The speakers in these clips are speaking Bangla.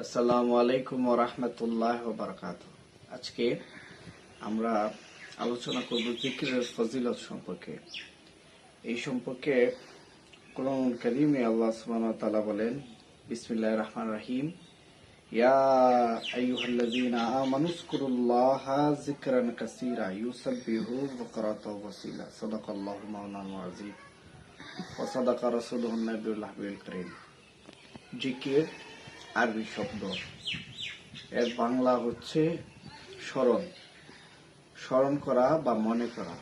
আসসালামু আলাইকুম ওয়া রাহমাতুল্লাহি ওয়া বারাকাতুহু। আজকে আমরা আলোচনা করব জিকিরের ফজিলত সম্পর্কে। এই সম্পর্কে কোরআনুল কারীমে আল্লাহ সুবহানাহু ওয়া তাআলা বলেন, বিসমিল্লাহির রহমানির রহিম, ইয়া আইয়ুহাল্লাযীনা আমানু যকুরুল্লাহা যিকরান কাসীরা ইউসাব্বিহু বুকরাতাও ওয়া আসীলা। সাদাকাল্লাহু মাওলানাল আযীম ওয়া সাদাকা রাসূলুহুন নাবিয়্যুল হাবিবুল কারীম। জিকির আরবি শব্দ, এর বাংলা হচ্ছে স্মরণ। স্মরণ করা বা মনে করা।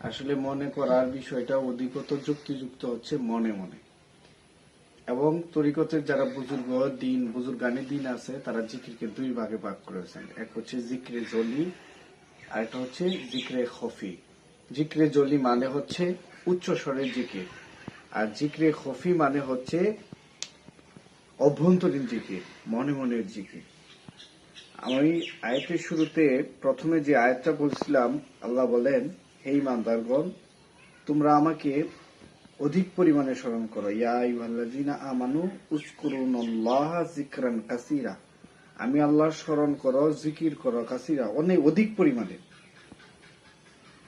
আসলে মনে করার বিষয়টা অধিকতর যুক্তিযুক্ত হচ্ছে মনে মনে। এবং তরিকতের যারা বুজুর্গানে দিন আছে, তারা জিকিরকে দুই ভাগে ভাগ করেছেন। এক হচ্ছে জিক্রে জলি, আর একটা হচ্ছে জিক্রে খফি। জিক্রে জলি মানে হচ্ছে উচ্চ স্বরের জিকির, আর জিক্রে খফি মানে হচ্ছে অভ্যন্তরীণ জিকির, মনে মনের জিকির। আমি আয়াতের শুরুতে প্রথমে যে আয়াতটা বলছিলাম, আল্লাহ বলেন, হে ঈমানদারগণ, তোমরা আমাকে অধিক পরিমাণে স্মরণ করো। ইয়া আইয়ুহাল্লাযীনা আমানু উযকুরুল্লাহা যিকরান কাসীরা। আমি আল্লাহর স্মরণ করো, জিকির করো, কাসীরা অনেক অধিক পরিমাণে।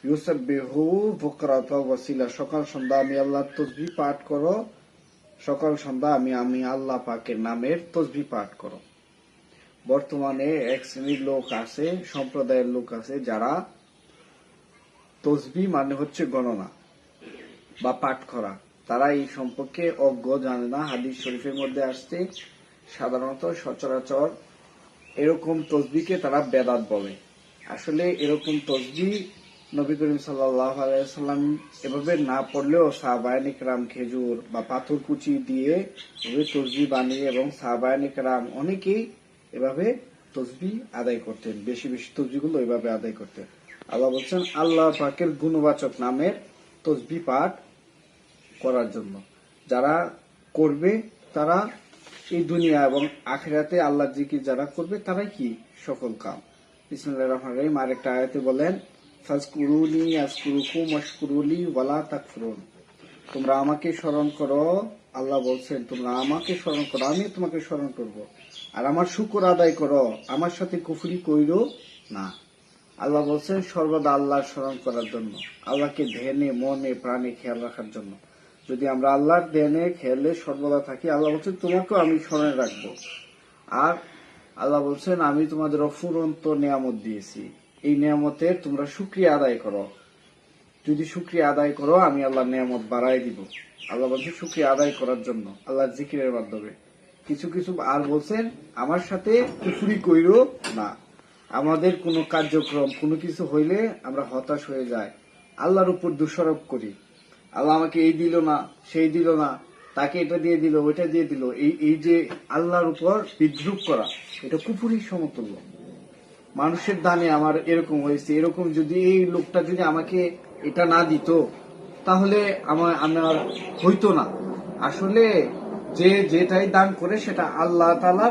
ইউসাব্বিহু বুকরাতাও ওয়া আসীলা। সকাল সন্ধ্যা আমি আল্লাহর তাসবিহ পাঠ করো। সকাল সন্ধ্যা আমি আল্লাহ পাকের নামের তাসবিহ পাঠ করো। বর্তমানে এক শ্রেণীর লোক আছে, সম্প্রদায়ের লোক আছে, যারা তাসবিহ মানে হচ্ছে গণনা বা পাঠ করা। তারা এই সম্পর্কে অজ্ঞ, জানে না। হাদিস শরীফের মধ্যে আসছে, সাধারণত সচরাচর এরকম তাসবিহকে তারা বেদাত বলে। আসলে এরকম তাসবিহ নবী করিম সাল্লাল্লাহু আলাইহি ওয়াসাল্লাম এভাবে না পড়লেও সাহাবায়ে কেরাম খেজুর বা পাথর কুচি দিয়ে তাসবিহ বানিয়ে, এবং সাহাবায়ে কেরাম অনেকেই এভাবে তাসবিহ আদায় করতেন, বেশি বেশি তাসবিহগুলো এভাবে আদায় করতেন। আল্লাহ বলছেন, আল্লাহ পাকের গুণবাচক নামের তাসবিহ পাঠ করার জন্য। যারা করবে তারা এই দুনিয়া এবং আখিরাতে আল্লাহর জিকির যারা করবে তারাই কি সফল কাম। বিসমিল্লাহির রহমানির রহিম। আরেকটা আয়াতে বলেন, ফাজকুরুনি আযকুরুকুম ওয়াশকুরুলি ওয়ালা তাকফুরুন। তোমরা আমাকে স্মরণ করো, আল্লাহ বলছেন, তোমরা আমাকে স্মরণ করো, আমি তোমাকে স্মরণ করব, আর আমার শুকর আদায় করো, আমার সাথে কুফরি কইরো না। আল্লাহ বলছেন সর্বদা আল্লাহর স্মরণ করার জন্য, আল্লাহকে ধ্যানে মনে প্রাণে খেয়াল রাখার জন্য। যদি আমরা আল্লাহর ধ্যানে খেয়ালে সর্বদা থাকি, আল্লাহ বলছেন তোমাকেও আমি স্মরণে রাখবো। আর আল্লাহ বলছেন, আমি তোমাদের অফুরন্ত নিয়ামত দিয়েছি, এই নিয়ামতের তোমরা শুকরিয়া আদায় করো। যদি শুকরিয়া আদায় করো, আমি আল্লাহর নিয়ামত বাড়াই দিব। আল্লাহ বলছেন শুকরিয়া আদায় করার জন্য আল্লাহর জিকিরের মাধ্যমে। কিছু কিছু আর বলছেন, আমার সাথে কুফরি কইরো না। আমাদের কোনো কার্যক্রম, কোনো কিছু হইলে আমরা হতাশ হয়ে যাই, আল্লাহর উপর দোষারোপ করি। আল্লাহ আমাকে এই দিল না, সেই দিল না, তাকে এটা দিয়ে দিল, ওইটা দিয়ে দিল। এই যে আল্লাহর উপর বিদ্রুপ করা, এটা কুফরির সমতুল্য। মানুষের দানে আমার এরকম হয়েছে, এরকম যদি এই লোকটা যদি আমাকে এটা না দিত, তাহলে আমার হইতো না। আসলে যে যেটাই দান করে সেটা আল্লাহ তাআলা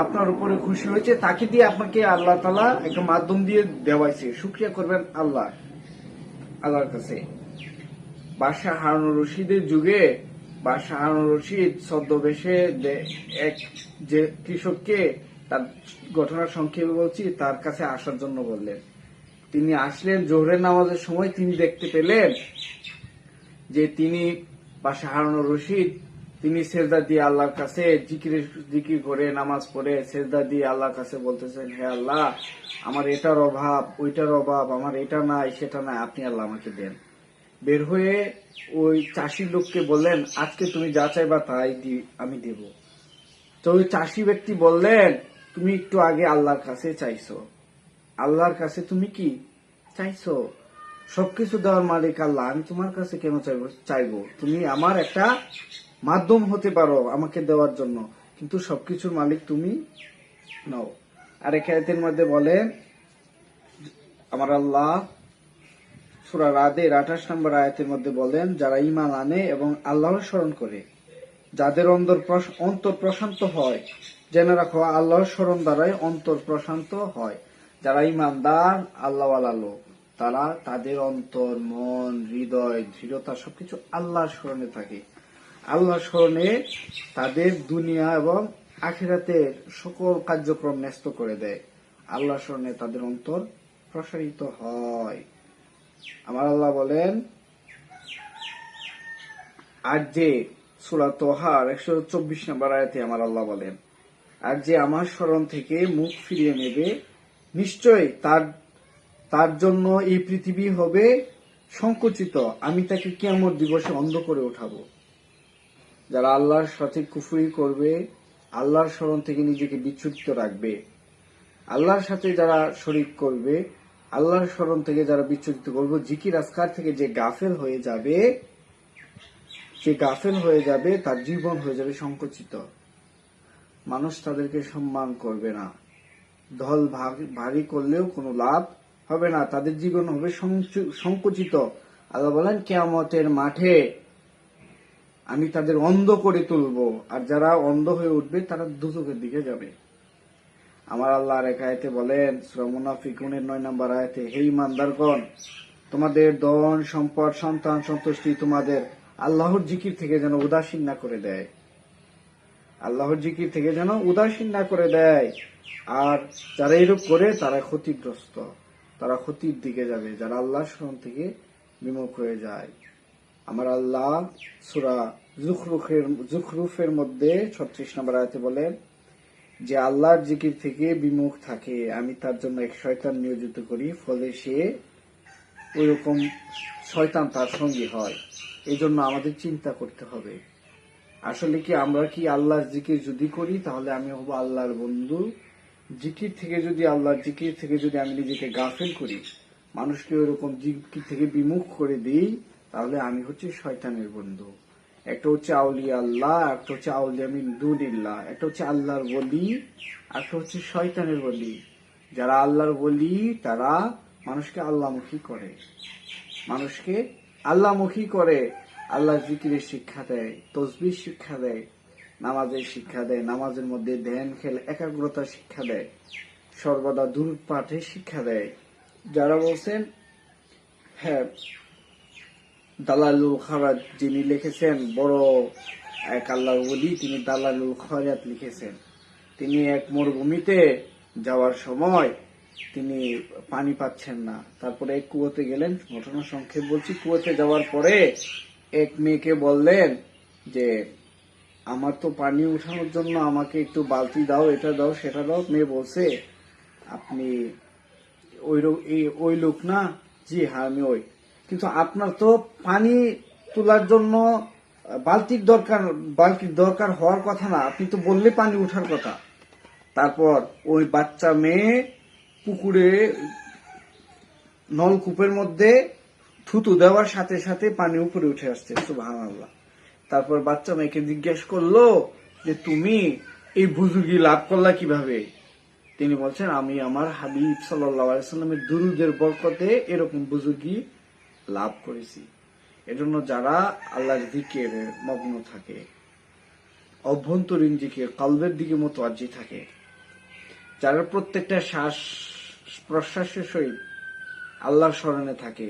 আপনার উপরে খুশি হয়েছে, তাকে দিয়ে আপনাকে আল্লাহ তাআলা একটা মাধ্যম দিয়ে দেওয়াইছে। শুকরিয়া করবেন আল্লাহর কাছে। বাদশাহ হারুনুর রশিদের যুগে বাদশাহ হারুনুর রশিদ ছদ্মবেশে এক যে কৃষককে, তার ঘটনার সংক্ষেপে বলছি, তার কাছে আসার জন্য বললেন। তিনি আসলেন জোহরের নামাজের সময়। তিনি দেখতে পেলেন যে তিনি বাদশাহ হারুনুর রশিদ তিনি সেজদা দিয়ে আল্লাহর কাছে জিকির করে, নামাজ পড়ে সেজদা দিয়ে আল্লাহর কাছে বলতেছেন, হে আল্লাহ, আমার এটার অভাব, ওইটার অভাব, আমার এটা নাই, সেটা নাই, আপনি আল্লাহ আমাকে দেন। বের হয়ে ওই চাষির লোককে বললেন, আজকে তুমি যা চাইবা তাই আমি দেব। তো ওই চাষি ব্যক্তি বললেন, তুমি একটু আগে আল্লাহর কাছে চাইছো, আল্লাহর কাছে তুমি কি চাইছো? সবকিছু দেওয়ার মালিক আল্লাহ, আমি তোমার কাছে কেন চাইবো? তুমি আমার একটা মাধ্যম হতে পারো আমাকে দেওয়ার জন্য, কিন্তু সবকিছুর মালিক তুমি নও। আর এক আয়াতের মধ্যে বলেন, আমার আল্লাহ সূরা রাদের 28 নম্বর আয়াতের মধ্যে বলেন, যারা ঈমান আনে এবং আল্লাহর স্মরণ করে, যাদের অন্তর প্রশান্ত হয়। জেনে রাখো, আল্লাহর স্মরণ দ্বারাই অন্তর প্রশান্ত হয়। যারা ঈমানদার আল্লাহওয়ালা লোক, তাদের অন্তর, মন, হৃদয়, দৃঢ়তা সবকিছু আল্লাহর স্মরণে থাকে। আল্লাহ স্মরণে তাদের দুনিয়া এবং আখিরাতের সকল কার্যক্রম ন্যস্ত করে দেয়। আল্লাহ স্মরণে তাদের অন্তর প্রসারিত হয়। আমার আল্লাহ বলেন, আর যে সূরা তোহার 124 নম্বর আয়াতে আমার আল্লাহ বলেন, আর যে আমার স্মরণ থেকে মুখ ফিরিয়ে নেবে, নিশ্চয় তার জন্য এই পৃথিবী হবে সংকুচিত, আমি তাকে কিয়ামত দিবসে অন্ধ করে উঠাবো। যারা আল্লাহর সাথে কুফরি করবে, আল্লাহর স্মরণ থেকে নিজেকে বিচ্যুত রাখবে, আল্লাহর সাথে যারা শরীক করবে, আল্লাহর স্মরণ থেকে যারা বিচ্যুত করবে, জিকির আজকার থেকে যে গাফেল হয়ে যাবে, তার জীবন হয়ে যাবে সংকুচিত। মানুষ তাদেরকে সম্মান করবে না, দল ভারী করলেও কোনো লাভ হবে না, তাদের জীবন হবে সংকুচিত। আল্লাহ বলেন, কিয়ামতের মাঠে আমি তাদের অন্ধ করে তুলব, আর যারা অন্ধ হয়ে উঠবে তারা দুজকের দিকে যাবে। আমার আল্লাহ আর এক আয়াতে বলেন, সূরা মুনাফিকুনের 9 নম্বর আয়াতে, হে ঈমানদারগণ, তোমাদের ধন সম্পদ সন্তান সন্তুষ্টি তোমাদের আল্লাহর জিকির থেকে যেন উদাসীন না করে দেয়, আল্লাহর জিকির থেকে যেন উদাসীন না করে দেয়। আর যারা এরূপ করে তারা ক্ষতিগ্রস্ত, তারা ক্ষতির দিকে যাবে, যারা আল্লাহর স্মরণ থেকে বিমুখ হয়ে যায়। আমার আল্লাহ সূরা যুখরুফের মধ্যে 36 নম্বর আয়াতে বলেন, যে আল্লাহর জিকির থেকে বিমুখ থাকে আমি তার জন্য এক শয়তান নিয়োজিত করি, ফলে সে ওইরকম শয়তান তার সঙ্গী হয়। এই জন্য আমাদের চিন্তা করতে হবে, আসলে কি আমরা কি আল্লাহর জিকির যদি করি তাহলে আমি হব আল্লাহর বন্ধু। আল্লাহর জিকির থেকে যদি আমি নিজেকে গাফেল করি, মানুষকে ওইরকম জিকির থেকে বিমুখ করে দিই, তাহলে আমি হচ্ছে শয়তানের বন্ধু। একটা হচ্ছে আউলিয়া আল্লাহ, একটা হচ্ছে আউলিয়া মিন দুনিল্লাহ, একটা হচ্ছে আল্লাহর ওলি, একটা হচ্ছে শয়তানের ওলি। যারা আল্লাহর ওলি তারা মানুষকে আল্লাহমুখী করে, আল্লাহ জিকিরের শিক্ষা দেয়, তসবিহ শিক্ষা দেয়, নামাজের শিক্ষা দেয়, নামাজের মধ্যে ধ্যান খেল একাগ্রতার শিক্ষা দেয়, সর্বদা দুরূদ পাঠের শিক্ষা দেয়। যারা বলছেন, হ্যাঁ, দালালুল খারাত যিনি লিখেছেন, বড় এক আল্লাহর ওলি, তিনি দালালুল খারাত লিখেছেন। তিনি এক মরুভূমিতে যাওয়ার সময় তিনি পানি পাচ্ছেন না, তারপরে এক কুয়োতে গেলেন। ঘটনা সংক্ষেপ বলছি, কুয়োতে যাওয়ার পরে এক মেয়েকে বললেন যে আমার তো পানি উঠানোর জন্য আমাকে একটু বালতি দাও, এটা দাও সেটা দাও। মেয়ে বলছে, আপনি ওই লোক না? জি হ্যাঁ, আমি ওই। কিন্তু আপনার তো পানি তোলার জন্য বালতির দরকার হওয়ার কথা না, আপনি তো বললে পানি উঠার কথা। তারপর ওই বাচ্চা মেয়ে পুকুরে নলকূপের মধ্যে থুতু দেওয়ার সাথে সাথে পানি উপরে উঠে আসছে, সুবহানাল্লাহ। তারপর বাচ্চা মেয়েকে জিজ্ঞেস করলো যে তুমি এই বুজুর্গি লাভ করলা কিভাবে? তিনি বলছেন, আমি আমার হাবিব সাল্লাল্লাহু আলাইহি সাল্লামের দুরূদের বরকতে এরকম বুজুর্গি লাভ করেছি। এজন্য যারা আল্লাহর জিকিরে মগ্ন থাকে, অভ্যন্তরীণ জিকির, কলবের দিকে মুতাওয়াজ্জি থাকে, যারা প্রত্যেকটা শ্বাস প্রশ্বাসের সহিত আল্লাহর স্মরণে থাকে,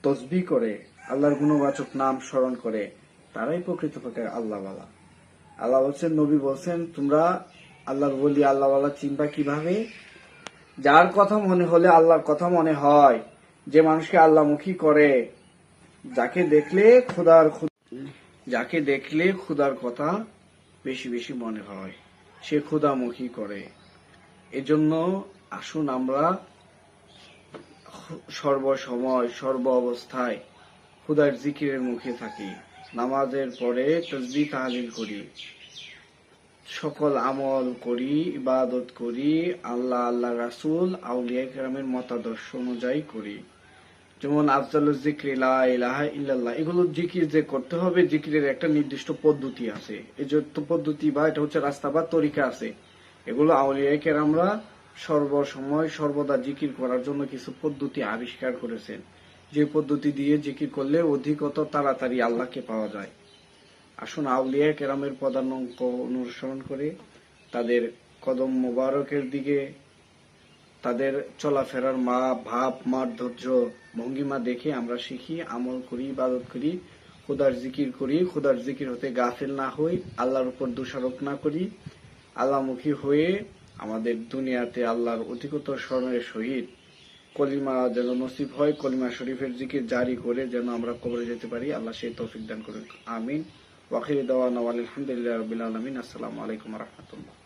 তসবিহ করে, আল্লাহর গুণবাচক নাম স্মরণ করে, তারাই প্রকৃতপক্ষে আল্লাহওয়ালা। আল্লাহ বলছেন, নবী বলছেন, তোমরা আল্লাহর ওলি আল্লাহওয়ালা চিনবা কিভাবে? যার কথা মনে হলে আল্লাহর কথা মনে হয়, যে মানুষকে আল্লাহমুখী করে, যাকে দেখলে খোদার কথা বেশি বেশি মনে হয়, সে খোদামুখী করে। এজন্য আসুন আমরা সর্বসময় সর্ব অবস্থায় খোদার জিকিরের মুখে থাকি, নামাজের পরে তাসবিহ তাহলিল করি, সকল আমল করি, ইবাদত করি, আল্লাহ রাসূল আউলিয়া কেরামের মতাদর্শ অনুযায়ী করি। যেমন আফজালুজ যিকরি লা ইলাহা ইল্লাল্লাহ, এগুলো জিকির যে করতে হবে, জিকিরের একটা নির্দিষ্ট পদ্ধতি আছে, এই যে পদ্ধতি বা এটা হচ্ছে রাস্তা বা তরিকা আছে। এগুলো আউলিয়া কেরামরা সর্বসময় সর্বদা জিকির করার জন্য কিছু পদ্ধতি আবিষ্কার করেছেন, যে পদ্ধতি দিয়ে জিকির করলে অধিকতর তাড়াতাড়ি আল্লাহকে পাওয়া যায়। আসুন আউলিয়া কেরামের পদাঙ্ক অনুসরণ করে তাদের কদম মোবারকের দিকে, তাদের চলাফেরার ভাব, মাধুর্য, ভঙ্গিমা দেখে আমরা শিখি, আমল করি, ইবাদত করি, খোদার জিকির করি, খোদার জিকির হতে গাফিল না হই, আল্লাহর উপর দোষারোপ না করি, আল্লাহমুখী হয়ে আমাদের দুনিয়াতে আল্লাহর অধিকতর স্মরণের সহিত কলিমা যেন নসিব হয়, কলিমা শরীফের জিকির জারি করে যেন আমরা কবরে যেতে পারি। আল্লাহ সেই তৌফিক দান করুন। আমিন। ওয়াখির দাওয়ানা আলহামদুলিল্লাহি রাব্বিল আলামিন। আসসালামু আলাইকুম ওয়া রাহমাতুল্লাহ।